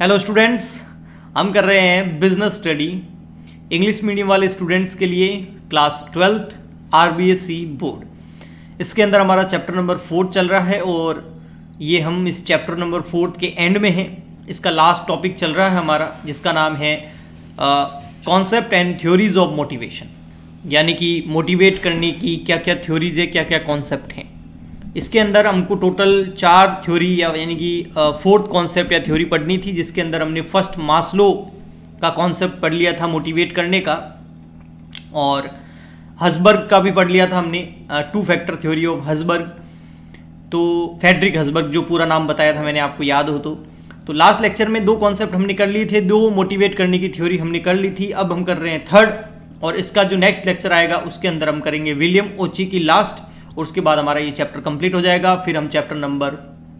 Hello students, हम कर रहे हैं बिजनेस स्टडी इंग्लिश मीडियम वाले स्टूडेंट्स के लिए क्लास 12th RBSC बोर्ड। इसके अंदर हमारा चैप्टर नंबर 4 चल रहा है और ये हम इस चैप्टर नंबर 4 के एंड में हैं। इसका लास्ट टॉपिक चल रहा है हमारा, जिसका नाम है concept and theories of motivation, यानी कि मोटिवेट करने की क्या क्या थ्योरीज है, क्या क्या कॉन्सेप्ट हैं। इसके अंदर हमको टोटल 4 थ्योरी यानी कि 4th कॉन्सेप्ट या थ्योरी पढ़नी थी, जिसके अंदर हमने फर्स्ट मास्लो का कॉन्सेप्ट पढ़ लिया था मोटिवेट करने का, और हसबर्ग का भी पढ़ लिया था हमने, 2 फैक्टर थ्योरी ऑफ हसबर्ग। तो फ्रेडरिक हसबर्ग जो पूरा नाम बताया था मैंने, आपको याद हो तो लास्ट लेक्चर में 2 कॉन्सेप्ट हमने कर लिए थे, 2 मोटिवेट करने की थ्योरी हमने कर ली थी। अब हम कर रहे हैं 3rd, और इसका जो नेक्स्ट लेक्चर आएगा उसके अंदर हम करेंगे विलियम ओची की लास्ट, और उसके बाद हमारा ये चैप्टर कंप्लीट हो जाएगा। फिर हम चैप्टर नंबर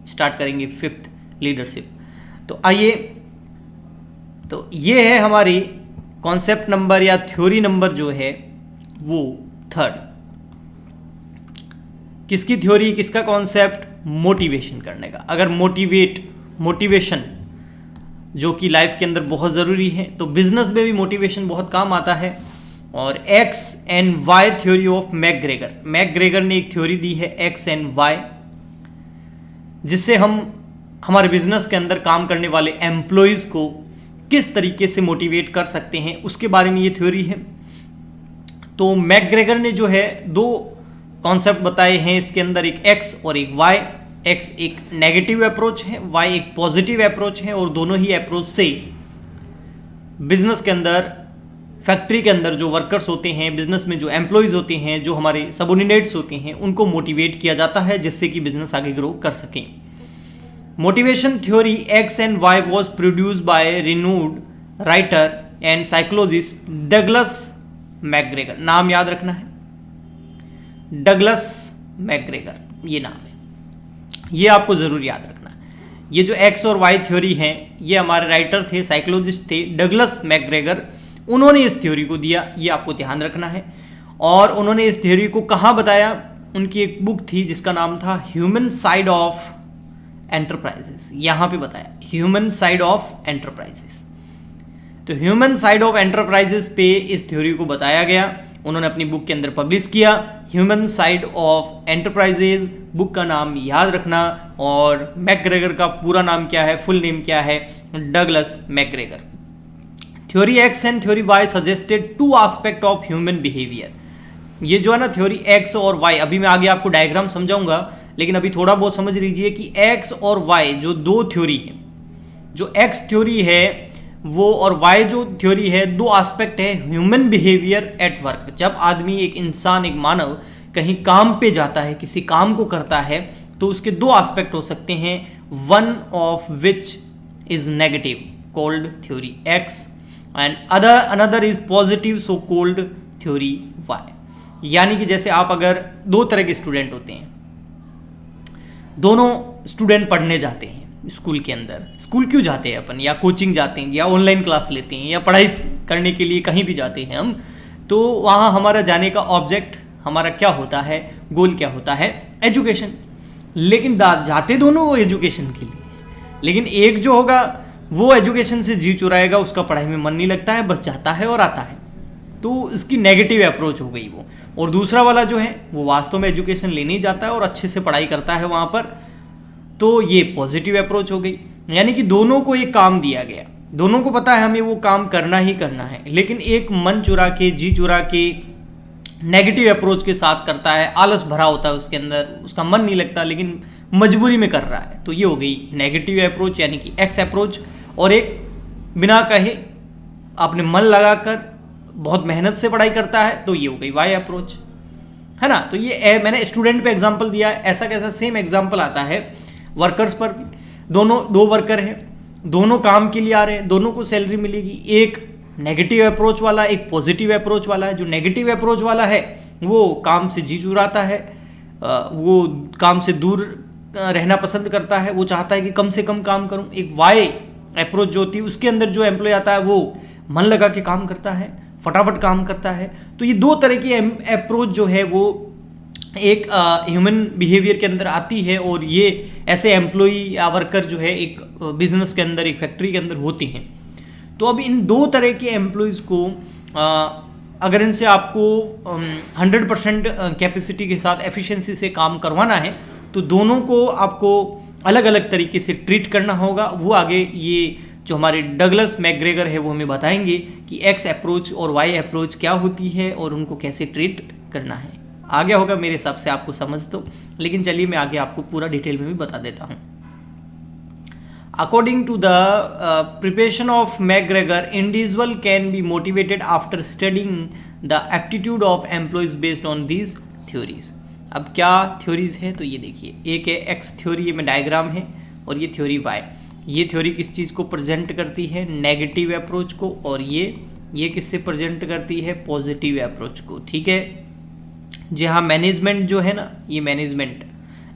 स्टार्ट करेंगे 5th लीडरशिप। तो आइए, तो ये है हमारी कॉन्सेप्ट नंबर या थ्योरी नंबर जो है वो 3rd। किसकी थ्योरी, किसका कॉन्सेप्ट? मोटिवेशन करने का। अगर मोटिवेशन जो कि लाइफ के अंदर बहुत ज़रूरी है, तो बिजनेस में भी मोटिवेशन बहुत काम आता है। और X and Y theory of McGregor ने एक थ्योरी दी है एक्स एंड वाई, जिससे हम हमारे बिजनेस के अंदर काम करने वाले एम्प्लॉयज़ को किस तरीके से मोटिवेट कर सकते हैं, उसके बारे में ये थ्योरी है। तो मैकग्रेगर ने जो है 2 कॉन्सेप्ट बताए हैं इसके अंदर, एक एक्स और एक वाई। एक्स एक नेगेटिव अप्रोच है, वाई एक पॉजिटिव अप्रोच है, और दोनों ही अप्रोच से बिजनेस के अंदर, फैक्ट्री के अंदर जो वर्कर्स होते हैं, बिजनेस में जो एम्प्लॉयज़ होते हैं, जो हमारे सबऑर्डिनेट्स होते हैं, उनको मोटिवेट किया जाता है, जिससे कि बिजनेस आगे ग्रो कर सकें। Motivation theory X and why was produce by renowned writer and psychologist Douglas McGregor. नाम याद रखना है, डगलस मैकग्रेगर, ये नाम है, ये आपको ज़रूर याद रखना है। ये जो एक्स और वाई थ्योरी है, ये हमारे राइटर थे, साइकोलॉजिस्ट थे, डगलस मैकग्रेगर। उन्होंने इस थ्योरी को दिया, ये आपको ध्यान रखना है। और उन्होंने इस थ्योरी को कहाँ बताया? उनकी एक बुक थी जिसका नाम था ह्यूमन साइड ऑफ एंटरप्राइजेस, यहाँ पे बताया ह्यूमन साइड ऑफ एंटरप्राइजेस। तो ह्यूमन साइड ऑफ एंटरप्राइजेस पे इस थ्योरी को बताया गया, उन्होंने अपनी बुक के अंदर पब्लिश किया, human side of enterprises. Book का नाम याद रखना। और मैकग्रेगर का पूरा नाम क्या है, फुल नेम क्या है? Douglas McGregor. Theory X and theory Y suggested 2 aspect of human behaviour. ये जो है ना थ्योरी एक्स और वाई, अभी मैं आगे आपको डायग्राम समझाऊंगा, लेकिन अभी थोड़ा बहुत समझ लीजिए कि एक्स और वाई जो 2 थ्योरी है, जो एक्स थ्योरी है वो और वाई जो थ्योरी है, 2 एस्पेक्ट है ह्यूमन बिहेवियर एट वर्क। जब आदमी, एक इंसान, एक मानव कहीं काम पे जाता है, किसी काम को करता है, तो उसके 2 एस्पेक्ट हो सकते हैं, one of which is negative called theory X and another is positive so called theory Y. यानी कि जैसे आप अगर 2 तरह के स्टूडेंट होते हैं, दोनों स्टूडेंट पढ़ने जाते हैं स्कूल के अंदर। स्कूल क्यों जाते हैं अपन? या कोचिंग जाते हैं, या ऑनलाइन क्लास लेते हैं, या पढ़ाई करने के लिए कहीं भी जाते हैं हम, तो वहाँ हमारा जाने का ऑब्जेक्ट, हमारा क्या होता है, गोल क्या होता है? एजुकेशन। लेकिन जाते दोनों वो एजुकेशन के लिए, लेकिन एक जो होगा वो एजुकेशन से जी चुराएगा, उसका पढ़ाई में मन नहीं लगता है, बस जाता है और आता है, तो इसकी नेगेटिव अप्रोच हो गई वो। और दूसरा वाला जो है वो वास्तव में एजुकेशन लेने ही जाता है और अच्छे से पढ़ाई करता है वहाँ पर, तो ये पॉजिटिव अप्रोच हो गई। यानी कि दोनों को एक काम दिया गया, दोनों को पता है हमें वो काम करना ही करना है, लेकिन एक मन चुरा के, जी चुरा के नेगेटिव अप्रोच के साथ करता है, आलस भरा होता है उसके अंदर, उसका मन नहीं लगता, लेकिन मजबूरी में कर रहा है, तो ये हो गई नेगेटिव अप्रोच यानी कि एक्स अप्रोच। और एक बिना कहे अपने मन लगाकर बहुत मेहनत से पढ़ाई करता है, तो ये हो गई वाई अप्रोच, है ना। तो ये मैंने स्टूडेंट पे एग्जांपल दिया है, ऐसा कैसा सेम एग्जांपल आता है वर्कर्स पर भी। दोनों 2 वर्कर हैं, दोनों काम के लिए आ रहे हैं, दोनों को सैलरी मिलेगी। एक नेगेटिव अप्रोच वाला, एक पॉजिटिव अप्रोच वाला है। जो नेगेटिव अप्रोच वाला है वो काम से जी चुराता है, वो काम से दूर रहना पसंद करता है, वो चाहता है कि कम से कम काम करूं। एक वाई अप्रोच जो होती है, उसके अंदर जो एम्प्लॉय आता है वो मन लगा के काम करता है, फटाफट काम करता है। तो ये 2 तरह की अप्रोच जो है वो एक ह्यूमन बिहेवियर के अंदर आती है, और ये ऐसे एम्प्लॉई या वर्कर जो है एक बिजनेस के अंदर, एक फैक्ट्री के अंदर होते हैं। तो अब इन दो तरह के एम्प्लॉयज़ को अगर इनसे आपको 100% कैपेसिटी के साथ एफिशिएंसी से काम करवाना है, तो दोनों को आपको अलग अलग तरीके से ट्रीट करना होगा। वो आगे ये जो हमारे डगलस मैकग्रेगर है वो हमें बताएंगे कि एक्स अप्रोच और वाई अप्रोच क्या होती है और उनको कैसे ट्रीट करना है। आ गया होगा मेरे हिसाब से आपको समझ तो, लेकिन चलिए मैं आगे आपको पूरा डिटेल में भी बता देता हूँ। According to the preparation of McGregor, individual can be motivated after studying the aptitude of employees based on these theories. अब क्या थ्योरीज है, तो ये देखिए, एक है एक्स थ्योरी, ये में डायग्राम है, और ये थ्योरी वाई। ये थ्योरी किस चीज़ को प्रेजेंट करती है, नेगेटिव अप्रोच को, और ये किससे प्रेजेंट करती है, पॉजिटिव अप्रोच को। ठीक है, जहाँ मैनेजमेंट जो है ना, ये मैनेजमेंट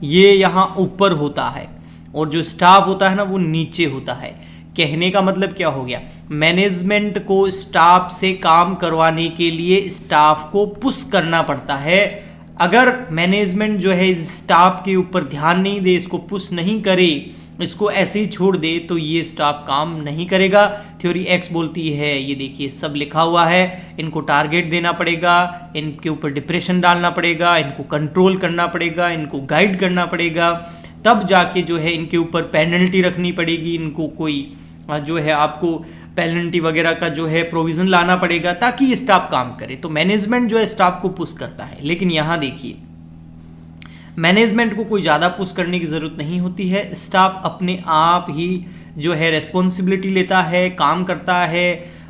ये यहाँ ऊपर होता है, और जो स्टाफ होता है ना वो नीचे होता है। कहने का मतलब क्या हो गया, मैनेजमेंट को स्टाफ से काम करवाने के लिए स्टाफ को पुश करना पड़ता है। अगर मैनेजमेंट जो है इस स्टाफ के ऊपर ध्यान नहीं दे, इसको पुश नहीं करे, इसको ऐसे ही छोड़ दे, तो ये स्टाफ काम नहीं करेगा। थ्योरी एक्स बोलती है, ये देखिए सब लिखा हुआ है, इनको टारगेट देना पड़ेगा, इनके ऊपर डिप्रेशन डालना पड़ेगा, इनको कंट्रोल करना पड़ेगा, इनको गाइड करना पड़ेगा, तब जाके जो है इनके ऊपर पेनल्टी रखनी पड़ेगी, इनको कोई जो है आपको पेनल्टी वगैरह का जो है प्रोविज़न लाना पड़ेगा, ताकि ये स्टाफ काम करे। तो मैनेजमेंट जो है स्टाफ को पुश करता है। लेकिन यहाँ देखिए, मैनेजमेंट को कोई ज़्यादा पुश करने की ज़रूरत नहीं होती है। स्टाफ अपने आप ही जो है रेस्पॉन्सिबिलिटी लेता है, काम करता है,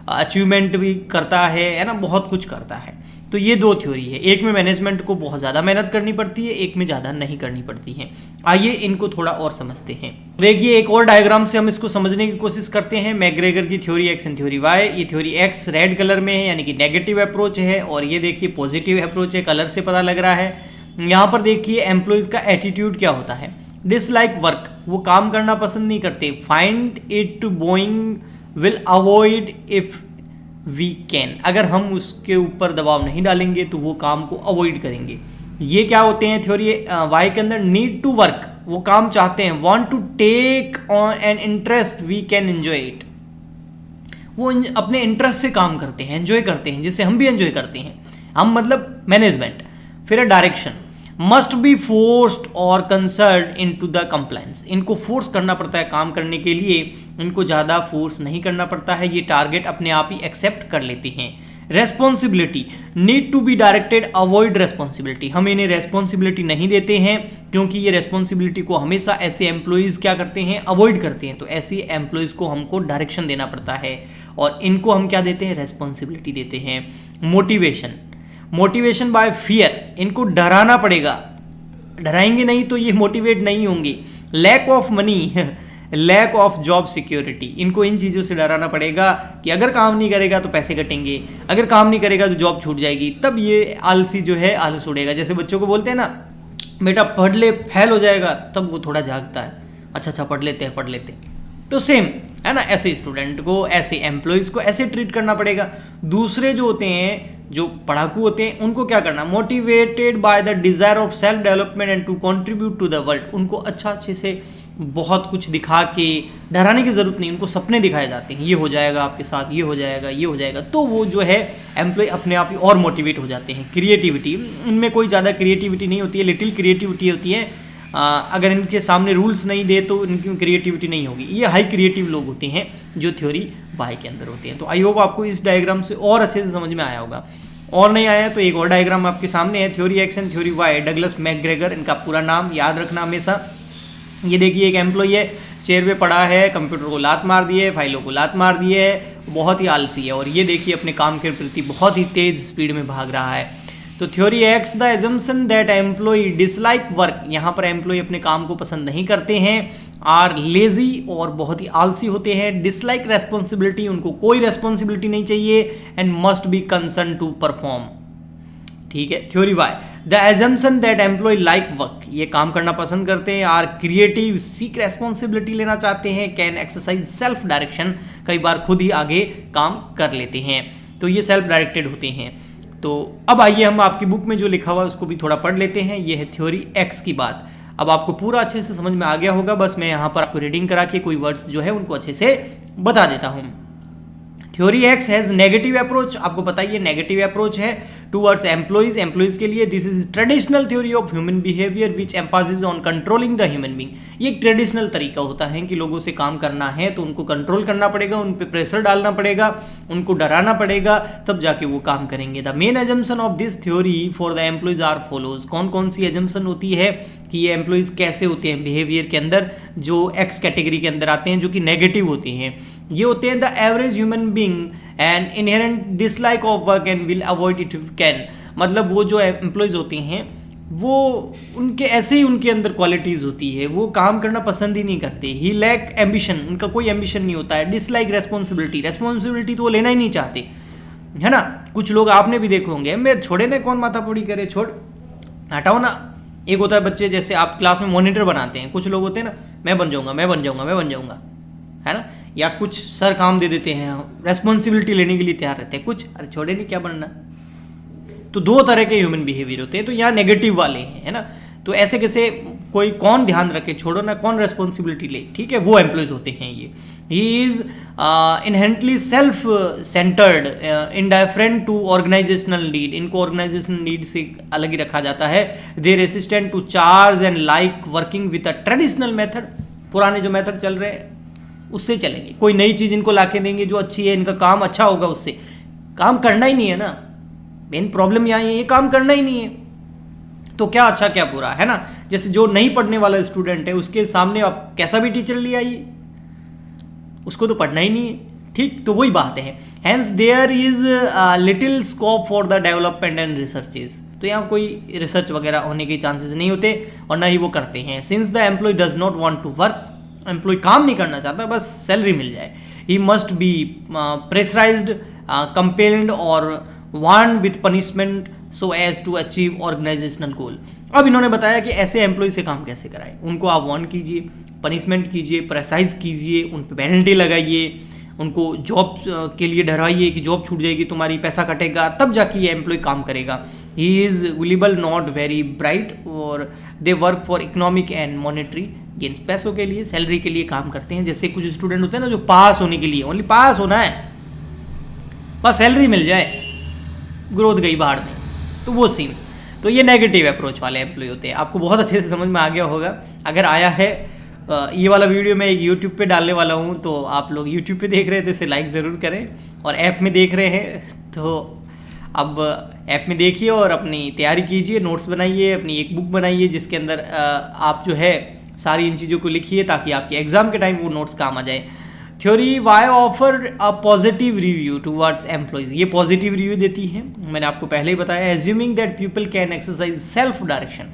अचीवमेंट भी करता है ना, बहुत कुछ करता है। तो ये दो थ्योरी है, एक में मैनेजमेंट को बहुत ज़्यादा मेहनत करनी पड़ती है, एक में ज़्यादा नहीं करनी पड़ती है। आइए इनको थोड़ा और समझते हैं। देखिए एक और डायग्राम से हम इसको समझने की कोशिश करते हैं। मैकग्रेगर की theory X and theory Y. ये थ्योरी एक्स रेड कलर में है, यानी कि नेगेटिव अप्रोच है, और ये देखिए पॉजिटिव अप्रोच है, कलर से पता लग रहा है। यहाँ पर देखिए एम्प्लॉयज़ का एटीट्यूड क्या होता है, डिसलाइक वर्क, वो काम करना पसंद नहीं करते, find it boring, will avoid if we can, अगर हम उसके ऊपर दबाव नहीं डालेंगे तो वो काम को अवॉइड करेंगे। ये क्या होते हैं थ्योरी वाई के अंदर, नीड टू वर्क, वो काम चाहते हैं, want to take on an interest, we can enjoy it, वो अपने इंटरेस्ट से काम करते हैं, एंजॉय करते हैं, जिससे हम भी एंजॉय करते हैं, हम मतलब मैनेजमेंट। फिर डायरेक्शन, मस्ट बी फोर्स्ड और consult into the compliance, इनको फोर्स करना पड़ता है काम करने के लिए, इनको ज़्यादा फोर्स नहीं करना पड़ता है, ये टारगेट अपने आप ही एक्सेप्ट कर लेते हैं। Responsibility, need to be directed, avoid responsibility, हम इन्हें रेस्पॉन्सिबिलिटी नहीं देते हैं, क्योंकि ये रेस्पॉन्सिबिलिटी को हमेशा ऐसे एम्प्लॉयज़ क्या करते हैं, अवॉइड करते हैं। तो ऐसे एम्प्लॉयज़ को हमको डायरेक्शन देना पड़ता है, और इनको हम क्या देते हैं, रेस्पॉन्सिबिलिटी देते हैं। मोटिवेशन, मोटिवेशन बाय फियर, इनको डराना पड़ेगा, डराएंगे नहीं तो ये मोटिवेट नहीं होंगे। Lack of money, lack of job security, इनको इन चीज़ों से डराना पड़ेगा कि अगर काम नहीं करेगा तो पैसे कटेंगे, अगर काम नहीं करेगा तो जॉब छूट जाएगी, तब ये आलसी जो है आलस उड़ेगा। जैसे बच्चों को बोलते हैं ना, बेटा पढ़ ले फेल हो जाएगा, तब वो थोड़ा जागता है, अच्छा पढ़ लेते हैं। तो सेम है ना, ऐसे स्टूडेंट को, ऐसे एम्प्लॉयज़ को ऐसे ट्रीट करना पड़ेगा। दूसरे जो होते हैं, जो पढ़ाकू होते हैं, उनको क्या करना, motivated by the desire of self development and to contribute to the world, उनको अच्छे से बहुत कुछ दिखा के, डराने की ज़रूरत नहीं, उनको सपने दिखाए जाते हैं, ये हो जाएगा आपके साथ, ये हो जाएगा, तो वो जो है एम्प्लॉय अपने आप ही और मोटिवेट हो जाते हैं। क्रिएटिविटी, इनमें कोई ज़्यादा क्रिएटिविटी नहीं होती है, लिटिल क्रिएटिविटी होती है। अगर इनके सामने रूल्स नहीं दे तो इनकी क्रिएटिविटी नहीं होगी। ये हाई क्रिएटिव लोग होते हैं जो थ्योरी वाई के अंदर होते हैं। तो आई होप आपको इस डायग्राम से और अच्छे से समझ में आया होगा, और नहीं आया तो एक और डायग्राम आपके सामने है, theory X and theory Y, Douglas McGregor, इनका पूरा नाम याद रखना हमेशा। ये देखिए एक एम्प्लॉय है, चेयर पे पड़ा है, कंप्यूटर को लात मार दी है, फाइलों को लात मार दी है, बहुत ही आलसी है, और ये देखिए अपने काम के प्रति बहुत ही तेज स्पीड में भाग रहा है। तो theory X, the assumption that employee dislike work, यहाँ पर एम्प्लॉय अपने काम को पसंद नहीं करते हैं, आर लेजी, और बहुत ही आलसी होते हैं, डिसलाइक रेस्पॉन्सिबिलिटी, उनको कोई रेस्पॉन्सिबिलिटी नहीं चाहिए, and must be concern to perform. ठीक है, theory Y, the assumption that employee like work, ये काम करना पसंद करते हैं, आर क्रिएटिव, सीक रेस्पॉन्सिबिलिटी लेना चाहते हैं, कैन एक्सरसाइज सेल्फ डायरेक्शन, कई बार खुद ही आगे काम कर लेते हैं, तो ये सेल्फ डायरेक्टेड होते हैं। तो अब आइए हम आपकी बुक में जो लिखा हुआ है उसको भी थोड़ा पढ़ लेते हैं। ये है थ्योरी एक्स की बात। अब आपको पूरा अच्छे से समझ में आ गया होगा, बस मैं यहाँ पर आपको रीडिंग करा के कोई वर्ड्स जो है उनको अच्छे से बता देता हूँ। Theory x has negative approach, आपको पता ही है नेगेटिव अप्रोच है टूवर्ड्स एम्प्लॉइज के लिए। This is traditional theory of human behaviour which Mphasis on controlling the human being. ये एक ट्रेडिशनल तरीका होता है कि लोगों से काम करना है तो उनको कंट्रोल करना पड़ेगा, उन पर प्रेशर डालना पड़ेगा, उनको डराना पड़ेगा, तब जाके वो काम करेंगे। The main assumption of this theory for the employees are follows. कौन कौन सी एजम्पशन होती है कि ये एम्प्लॉइज कैसे होते हैं बिहेवियर के अंदर, जो एक्स कैटेगरी के अंदर आते हैं, जो कि नेगेटिव होती हैं। ये होते हैं the average human being and inherent dislike of work and will avoid it if can. मतलब वो जो एम्प्लॉयज होते हैं वो उनके ऐसे ही उनके अंदर क्वालिटीज़ होती है, वो काम करना पसंद ही नहीं करते। ही लैक एम्बिशन, उनका कोई एम्बिशन नहीं होता है। डिसलाइक रेस्पॉन्सिबिलिटी तो वो लेना ही नहीं चाहते, है ना। कुछ लोग आपने भी देखे होंगे, मैं छोड़े ना, कौन माथा पूड़ी करे, छोड़ हटाओ ना। एक होता है बच्चे, जैसे आप क्लास में मॉनिटर बनाते हैं, कुछ लोग होते हैं ना, मैं बन जाऊंगा, है ना। या कुछ सर काम दे देते हैं, रेस्पॉन्सिबिलिटी लेने के लिए तैयार रहते हैं, कुछ अरे छोड़े नहीं क्या बनना। तो दो तरह के ह्यूमन बिहेवियर होते हैं, तो यहाँ नेगेटिव वाले हैं, है ना। तो ऐसे कैसे कोई कौन ध्यान रखे, छोड़ो ना, कौन रेस्पॉन्सिबिलिटी ले, ठीक है, वो एम्प्लॉयज होते हैं ये। He is inherently self centred, indifferent to organizational need. इनको ऑर्गेनाइजेशनल नीड से अलग ही रखा जाता है। They resistant to charge and like working with a traditional method. पुराने जो मेथड चल रहे हैं उससे चलेंगे, कोई नई चीज़ इनको लाके देंगे जो अच्छी है, इनका काम अच्छा होगा, उससे काम करना ही नहीं है ना। मेन प्रॉब्लम यहाँ ये काम करना ही नहीं है, तो क्या अच्छा क्या बुरा, है ना। जैसे जो नहीं पढ़ने वाला स्टूडेंट है, उसके सामने आप कैसा भी टीचर ले आइए, उसको तो पढ़ना ही नहीं है, ठीक। तो वही बात है। Hence there is little scope for the development and researches. तो यहाँ कोई रिसर्च वगैरह होने के चांसेस नहीं होते और ना ही वो करते हैं। Since the employee does not want to work, employee काम नहीं करना चाहता, बस सैलरी मिल जाए। He must be pressurized, compelled और warn with punishment so as to achieve organizational goal. अब इन्होंने बताया कि ऐसे एम्प्लॉय से काम कैसे कराएं। उनको आप वार्न कीजिए, पनिशमेंट कीजिए, प्रेसाइज कीजिए, उन पर पेनल्टी लगाइए, उनको जॉब के लिए डराइए कि जॉब छूट जाएगी तुम्हारी, पैसा कटेगा, तब जाके ये एम्प्लॉय काम करेगा। He is gullible not very bright और they work for economic and monetary gains. पैसों के लिए, सैलरी के लिए काम करते हैं। जैसे कुछ स्टूडेंट होते हैं ना, जो पास होने के लिए, ओनली पास होना है, बस सैलरी मिल जाए, ग्रोथ गई बाहर में, तो वो सीन। तो ये नेगेटिव अप्रोच वाले एम्प्लॉय होते हैं। आपको बहुत अच्छे से समझ में आ गया होगा। अगर आया है ये वाला वीडियो मैं एक यूट्यूब पे डालने वाला हूँ, तो आप लोग यूट्यूब पे देख रहे हैं तो इसे लाइक ज़रूर करें, और ऐप में देख रहे हैं तो अब ऐप में देखिए और अपनी तैयारी कीजिए, नोट्स बनाइए, अपनी एक बुक बनाइए जिसके अंदर आप जो है सारी इन चीज़ों को लिखिए ताकि आपके एग्जाम के टाइम वो नोट्स काम आ जाए। Theory Y offer a positive review towards employees. ये पॉजिटिव रिव्यू देती है, मैंने आपको पहले ही बताया। Assuming that people can exercise self direction,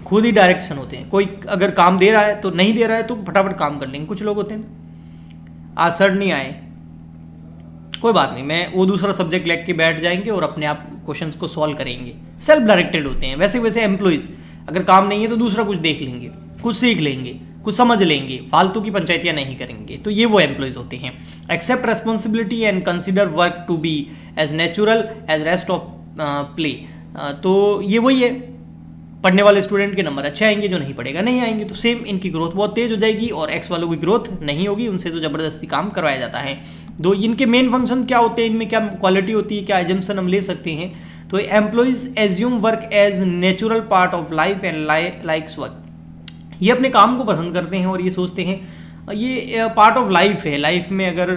खुद ही डायरेक्शन होते हैं। कोई अगर काम दे रहा है तो नहीं दे रहा है तो फटाफट काम कर लेंगे। कुछ लोग होते हैं आज सर नहीं आए, कोई बात नहीं, मैं वो दूसरा सब्जेक्ट लेके के बैठ जाएंगे और अपने आप क्वेश्चंस को सॉल्व करेंगे। सेल्फ डायरेक्टेड होते हैं। वैसे वैसे एम्प्लॉइज अगर काम नहीं है तो दूसरा कुछ देख लेंगे, कुछ सीख लेंगे, कुछ समझ लेंगे, फालतू की पंचायतियाँ नहीं करेंगे। तो ये वो एम्प्लॉइज होते हैं। Accept responsibility and consider work to be as natural as rest of play. तो ये वही है, पढ़ने वाले स्टूडेंट के नंबर अच्छे आएंगे, जो नहीं पढ़ेगा नहीं आएंगे, तो सेम इनकी ग्रोथ बहुत तेज हो जाएगी और एक्स वालों की ग्रोथ नहीं होगी, उनसे तो ज़बरदस्ती काम करवाया जाता है। दो इनके मेन फंक्शन क्या होते हैं, इनमें क्या क्वालिटी होती है, क्या एजम्पशन हम ले सकते हैं। तो employees assume work as natural part of life and likes work. ये अपने काम को पसंद करते हैं और ये सोचते हैं ये पार्ट ऑफ लाइफ है, लाइफ में अगर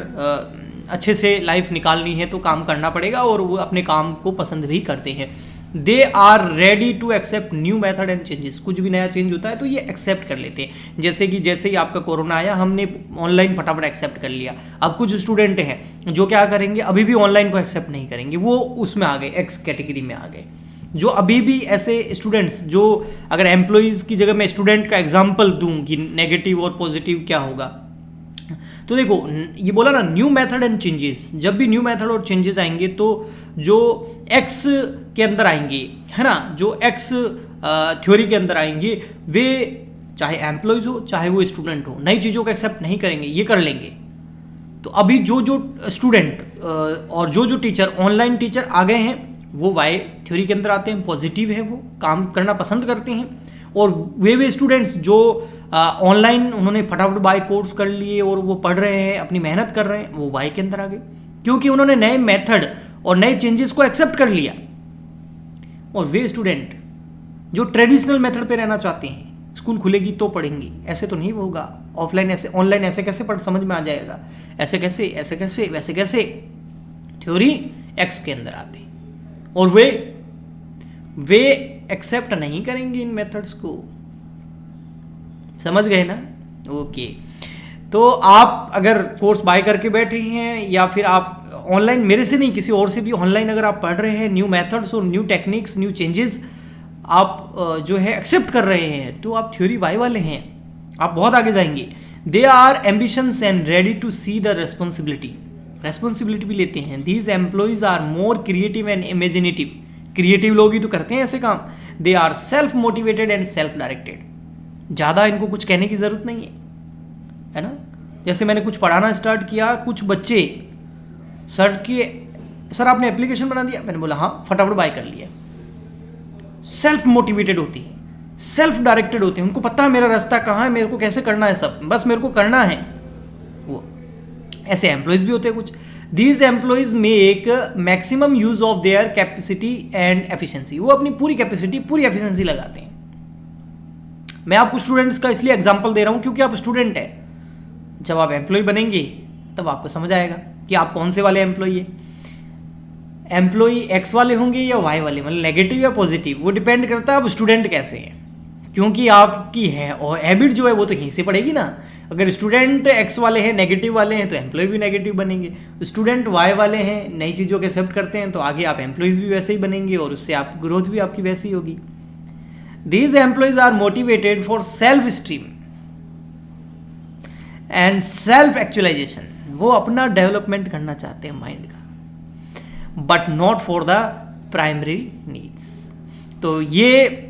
अच्छे से लाइफ निकालनी है तो काम करना पड़ेगा, और वो अपने काम को पसंद भी करते हैं। They are ready to accept new method and changes. कुछ भी नया चेंज होता है तो ये एक्सेप्ट कर लेते हैं। जैसे कि जैसे ही आपका कोरोना आया, हमने ऑनलाइन फटाफट एक्सेप्ट कर लिया। अब कुछ स्टूडेंट हैं जो क्या करेंगे, अभी भी ऑनलाइन को एक्सेप्ट नहीं करेंगे, वो उसमें आ गए, एक्स कैटेगरी में आ गए। जो अभी भी ऐसे स्टूडेंट्स, जो अगर एम्प्लॉइज की जगह मैं स्टूडेंट का एग्जाम्पल दूं कि नेगेटिव और पॉजिटिव क्या होगा, तो देखो ये बोला ना न्यू मेथड एंड चेंजेस। जब भी न्यू मेथड और चेंजेस आएंगे तो जो एक्स के अंदर आएंगे, है ना, जो एक्स थ्योरी के अंदर आएंगे, वे चाहे एम्प्लॉयज हो चाहे वो स्टूडेंट हो, नई चीज़ों को एक्सेप्ट नहीं करेंगे, ये कर लेंगे। तो अभी जो जो स्टूडेंट और जो जो टीचर ऑनलाइन टीचर आ गए हैं, वो वाई थ्योरी के अंदर आते हैं, पॉजिटिव है, वो काम करना पसंद करते हैं। और वे स्टूडेंट्स जो ऑनलाइन उन्होंने फटाफट बाय कोर्स कर लिए और वो पढ़ रहे हैं, अपनी मेहनत कर रहे हैं, वो वाई के अंदर आ गए, क्योंकि उन्होंने नए मेथड और नए चेंजेस को एक्सेप्ट कर लिया। और वे स्टूडेंट जो ट्रेडिशनल मेथड पे रहना चाहते हैं, स्कूल खुलेगी तो पढ़ेंगे, ऐसे तो नहीं होगा, ऑफलाइन ऐसे ऑनलाइन ऐसे कैसे पढ़ समझ में आ जाएगा, ऐसे कैसे वैसे कैसे, थ्योरी एक्स के अंदर आते हैं। और वे एक्सेप्ट नहीं करेंगे इन मेथड्स को, समझ गए ना? ओके। तो आप अगर कोर्स बाय करके बैठे हैं या फिर आप ऑनलाइन, मेरे से नहीं किसी और से भी ऑनलाइन अगर आप पढ़ रहे हैं, न्यू मेथड्स और न्यू टेक्निक्स, न्यू चेंजेस आप जो है एक्सेप्ट कर रहे हैं, तो आप थ्योरी वाई वाले हैं, आप बहुत आगे जाएंगे। They are ambitions and ready to see the responsibility भी लेते हैं। These employees are more creative and imaginative, creative लोग ही तो करते हैं ऐसे काम। They are self motivated and self directed, ज़्यादा इनको कुछ कहने की ज़रूरत नहीं है ना? जैसे मैंने कुछ पढ़ाना स्टार्ट किया, कुछ बच्चे सर आपने एप्लीकेशन बना दिया, मैंने बोला हाँ, फटाफट बाय कर लिया। सेल्फ मोटिवेटेड होती है, सेल्फ डायरेक्टेड होते हैं, उनको पता है मेरा रास्ता कहाँ है, मेरे को कैसे करना है, सब बस मेरे को करना है। वो ऐसे एम्प्लॉयज भी होते हैं कुछ। These employees make maximum use of their capacity and efficiency, वो अपनी पूरी कैपेसिटी पूरी एफिशिएंसी लगाते हैं। मैं आपको स्टूडेंट्स का इसलिए एग्जांपल दे रहा हूं क्योंकि आप स्टूडेंट है, जब आप एम्प्लॉय बनेंगे तब आपको समझ आएगा कि आप कौन से वाले एम्प्लॉय है। एम्प्लॉय एक्स वाले होंगे या वाई वाले, मतलब नेगेटिव या पॉजिटिव, वो डिपेंड करता है आप स्टूडेंट कैसे हैं, क्योंकि आपकी है और हैबिट जो है वो तो यहीं से पड़ेगी ना। अगर स्टूडेंट एक्स वाले हैं, नेगेटिव वाले हैं, तो एम्प्लॉय भी नेगेटिव बनेंगे। स्टूडेंट वाई वाले हैं, नई चीज़ों को एक्सेप्ट करते हैं, तो आगे आप एम्प्लॉयज़ भी वैसे ही बनेंगे और उससे आप ग्रोथ भी आपकी वैसी ही होगी। These employees are motivated for self esteem and self actualisation, वो अपना डेवलपमेंट करना चाहते हैं माइंड का, but not for the primary needs. तो ये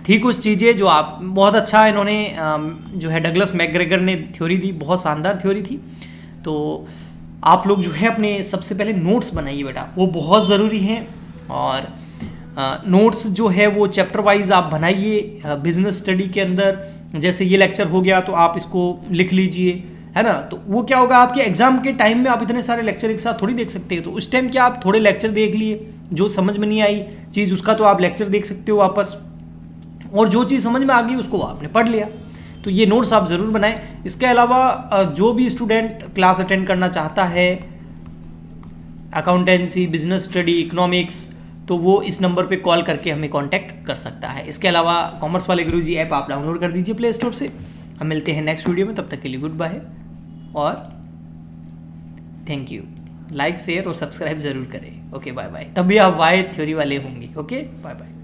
थी कुछ चीज़ें जो आप बहुत अच्छा इन्होंने जो है डगलस मैकग्रेगर ने थ्योरी दी, बहुत शानदार थ्योरी थी। तो आप लोग जो है अपने सबसे पहले नोट्स बनाइए बेटा, वो बहुत ज़रूरी हैं। और नोट्स जो है वो चैप्टर वाइज आप बनाइए बिजनेस स्टडी के अंदर। जैसे ये लेक्चर हो गया तो आप इसको लिख लीजिए, है ना? तो वो क्या होगा, आपके एग्जाम के टाइम में आप इतने सारे लेक्चर एक साथ थोड़ी देख सकते हो, तो उस टाइम क्या आप थोड़े लेक्चर देख लिए, जो समझ में नहीं आई चीज़ उसका तो आप लेक्चर देख सकते हो वापस, और जो चीज़ समझ में आ गई उसको आपने पढ़ लिया। तो ये नोट्स आप ज़रूर बनाएं। इसके अलावा जो भी स्टूडेंट क्लास अटेंड करना चाहता है, अकाउंटेंसी, बिजनेस स्टडी, इकोनॉमिक्स, तो वो इस नंबर पे कॉल करके हमें कांटेक्ट कर सकता है। इसके अलावा कॉमर्स वाले गुरुजी ऐप आप डाउनलोड कर दीजिए प्ले स्टोर से। हम मिलते हैं नेक्स्ट वीडियो में, तब तक के लिए गुड बाय और थैंक यू। लाइक शेयर और सब्सक्राइब जरूर करें। Okay bye bye. तभी आप वाई थ्योरी वाले होंगे। Okay bye bye.